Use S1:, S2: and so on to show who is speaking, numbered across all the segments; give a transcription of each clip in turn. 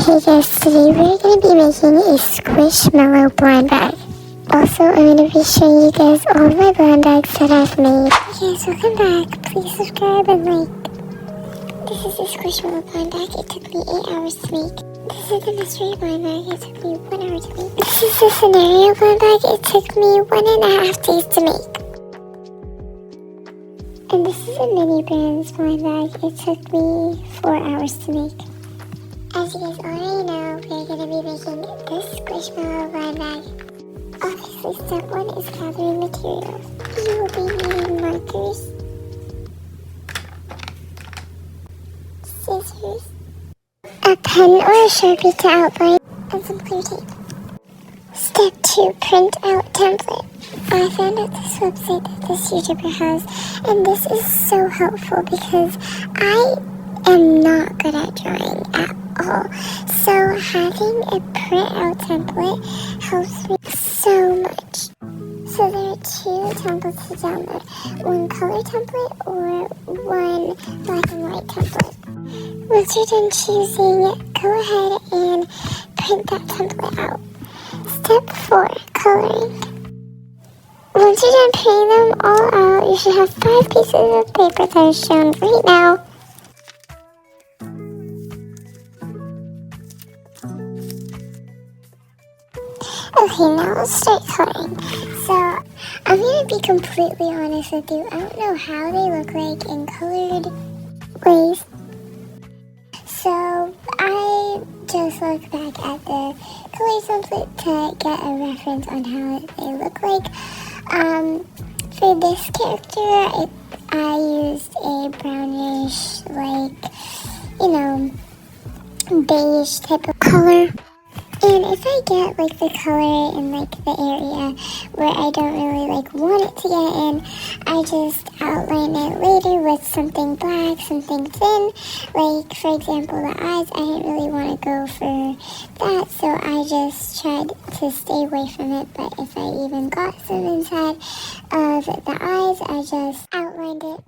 S1: Hey guys, today we're going to be making a Squishmallow blind bag. Also, I'm going to be showing you guys all of my blind bags that I've made. Hey guys, welcome back. Please subscribe and like. This is the Squishmallow blind bag. It took me 8 hours to make. This is the mystery blind bag. It took me 1 hour to make. This is the scenario blind bag. It took me 1.5 days to make. And this is a mini brands blind bag. It took me 4 hours to make. As you guys already know, we're going to be making this Squishmallow blind bag. Obviously, step 1 is gathering materials. You will be needing markers, scissors, a pen or a Sharpie to outline, and some clear tape. Step 2, print out template. I found out this website that this YouTuber has, and this is so helpful because I am not good at drawing at all. So having a print out template helps me so much. So there are 2 templates to download, one color template or one black and white template. Once you're done choosing, go ahead and print that template out. Step 4, coloring. Once you're done printing them all out, you should have 5 pieces of paper that are shown right now. Okay, now let's start coloring. So, I'm going to be completely honest with you. I don't know how they look like in colored ways. So, I just look back at the color template to get a reference on how they look like. For this character, I used a brownish, beige type of color. And if I get, the color in, the area where I don't really, want it to get in, I just outline it later with something black, something thin. For example, the eyes, I didn't really want to go for that, so I just tried to stay away from it. But if I even got some inside of the eyes, I just outlined it.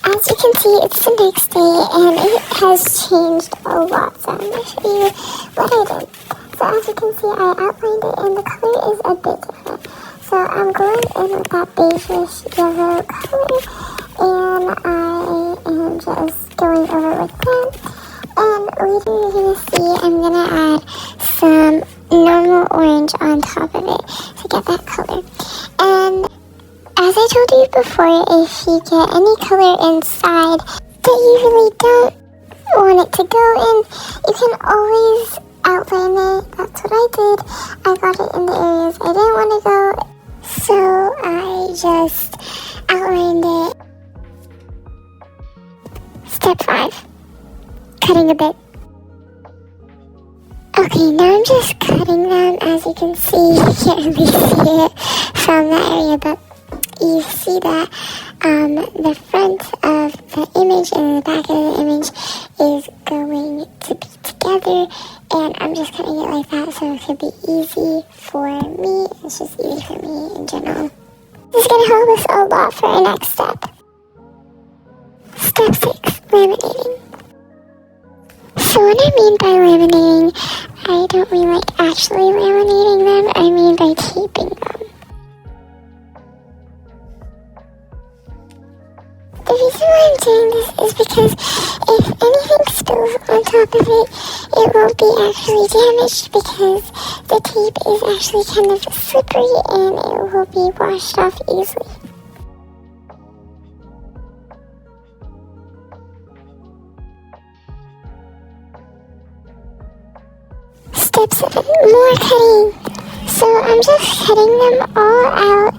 S1: As you can see, it's the next day, and it has changed a lot, so I'm going to show you what I did. So as you can see, I outlined it, and the color is a bit different. So I'm going in with that beigeish yellow color, and I am just going over with that. And later you're going to see I'm going to add some normal orange on top of it to get that color. And as I told you before, if you get any color inside that you really don't want it to go in, you can always outline it. That's what I did. I got it in the areas I didn't want to go, so I just outlined it. Step 5, cutting a bit. Okay, now I'm just cutting them. As you can see, you can't really see it from that area, but you see that the front of the image and the back of the image is going to be together, and I'm just cutting it like that so it could be easy for me. It's just easy for me in general. This is going to help us a lot for our next step. Step 6, laminating. So what I mean by laminating, I don't mean actually laminating them, I mean by taping them. The reason why I'm doing this is because if anything spills on top of it, it won't be actually damaged because the tape is actually kind of slippery and it will be washed off easily. Step 7, more cutting. So I'm just cutting them all out,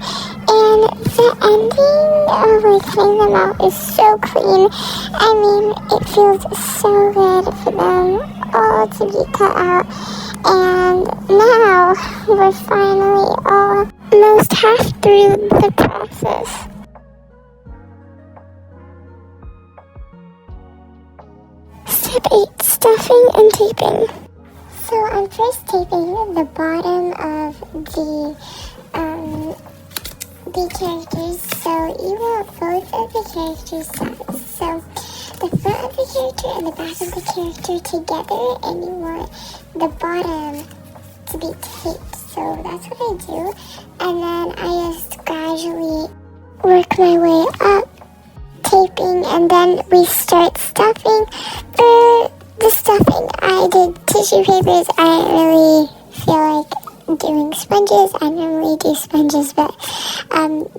S1: and the ending of cutting them out is so clean. I mean, it feels so good for them all to be cut out. And now we're finally almost half through the process. Step 8. Stuffing and taping. So I'm first taping the bottom of the characters, so you want both of the characters sides. So the front of the character and the back of the character together, and you want the bottom to be taped. So that's what I do, and then I just gradually work my way up, taping, and then we start stuffing. For the stuffing, I did tissue papers. I didn't really feel like doing sponges. I normally do sponges, but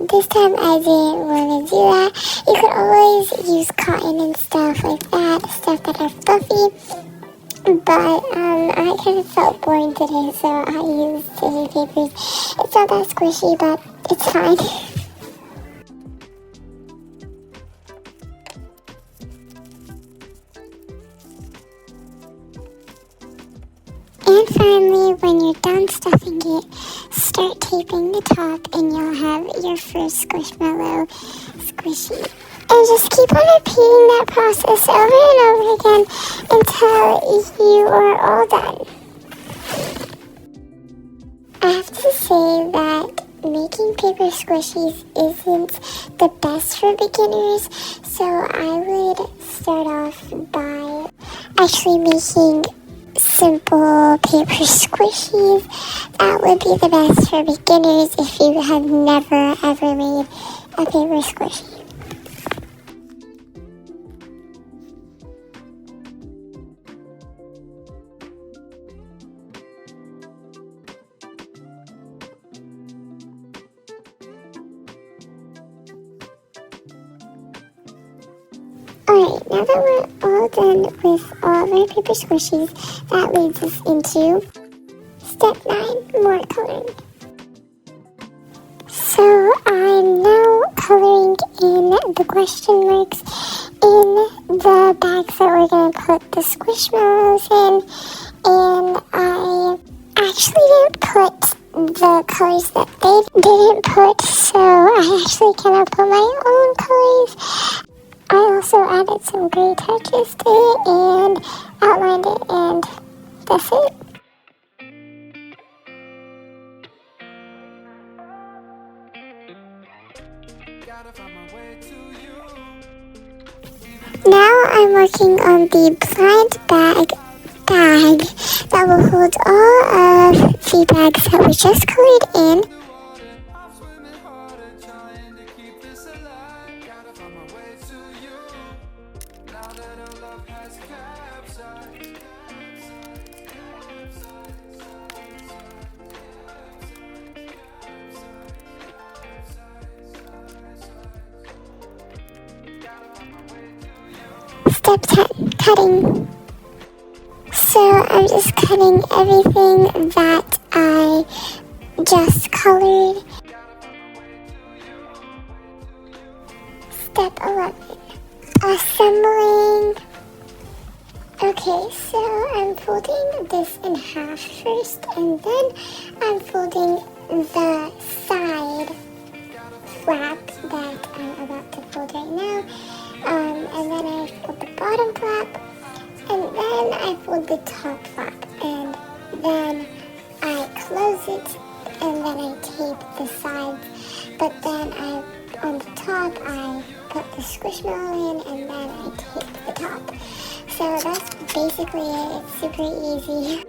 S1: this time I didn't want to do that. You could always use cotton and stuff like that, stuff that are fluffy. But I kind of felt boring today, so I used tissue papers. It's not that squishy, but it's fine. And finally, when you're done stuffing it, start taping the top and you'll have your first Squishmallow squishy. And just keep on repeating that process over and over again until you are all done. I have to say that making paper squishies isn't the best for beginners, so I would start off by actually making simple paper squishies. That would be the best for beginners if you have never ever made a paper squishy. Alright, now that we're all done with all of our paper squishies, that leads us into step 9, more coloring. So I'm now coloring in the question marks in the bags that we're going to put the Squishmallows in, and I actually didn't put the colors that they didn't put, so I actually kind of put my own colors. I also added some gray touches to it and outlined it, and that's it. Now I'm working on the blind bag that will hold all of the bags that we just colored in. Step 10, cutting. So I'm just cutting everything that I just colored. Step 11, assembling. Okay, so I'm folding this in half first, and then I'm folding the side flap that I'm about to fold right now. And then I fold the bottom flap, and then I fold the top flap, and then I close it, and then I tape the sides, but then on the top I put the Squishmallow in, and then I tape the top. So that's basically it. It's super easy.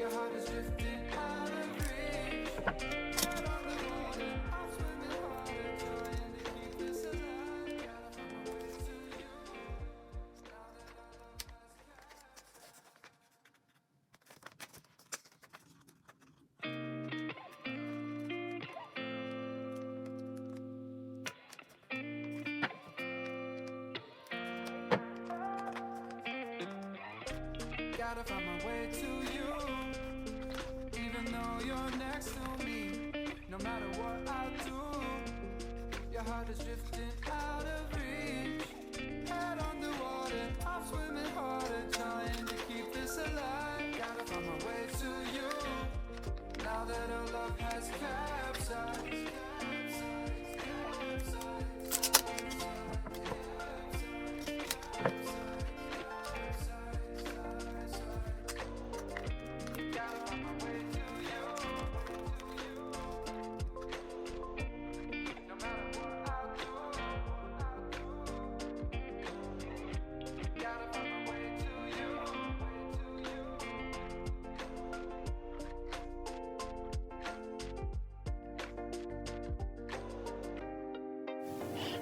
S2: Gotta find my way to you, even though you're next to me. No matter what I do, your heart is drifting out of reach. Head underwater, I'm swimming harder, trying to keep this alive. Gotta find my way to you, now that our love has capsized.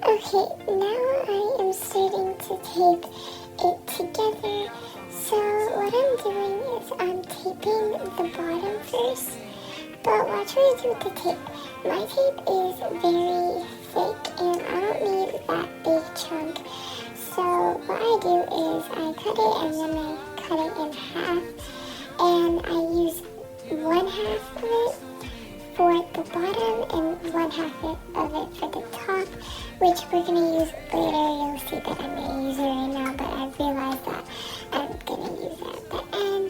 S1: Okay, now I am starting to tape it together. So what I'm doing is I'm taping the bottom first. But watch what I do with the tape. My tape is very thick and I don't need that big chunk. So what I do is I cut it and then I cut it in half. And I use one half of it for the bottom and one half of it for the top, which we're going to use later. You'll see that I'm going to use it right now, but I realized that I'm going to use it at the end.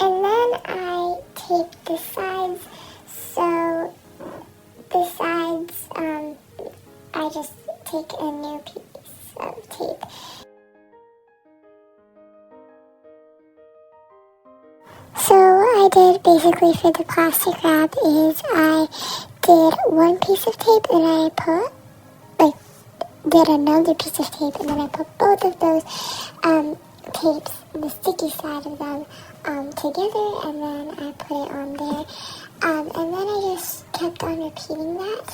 S1: And then I tape the sides, so the sides, I just take a new piece of tape. So what I did basically for the plastic wrap is I did one piece of tape and I did another piece of tape and then I put both of those tapes, the sticky side of them, together, and then I put it on there. And then I just kept on repeating that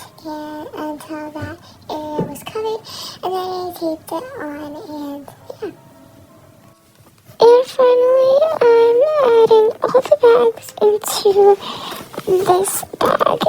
S1: until that area was covered, and then I taped it on, and yeah. And finally, I'm adding all the bags into this bag.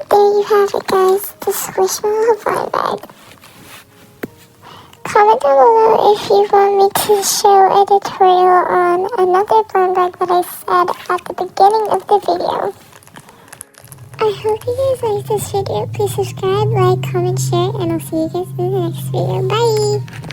S1: There you have it, guys, the Squishmallow blind bag. Comment down below if you want me to show a tutorial on another blind bag that I said at the beginning of the video. I hope you guys liked this video. Please subscribe, like, comment, share, and I'll see you guys in the next video. Bye!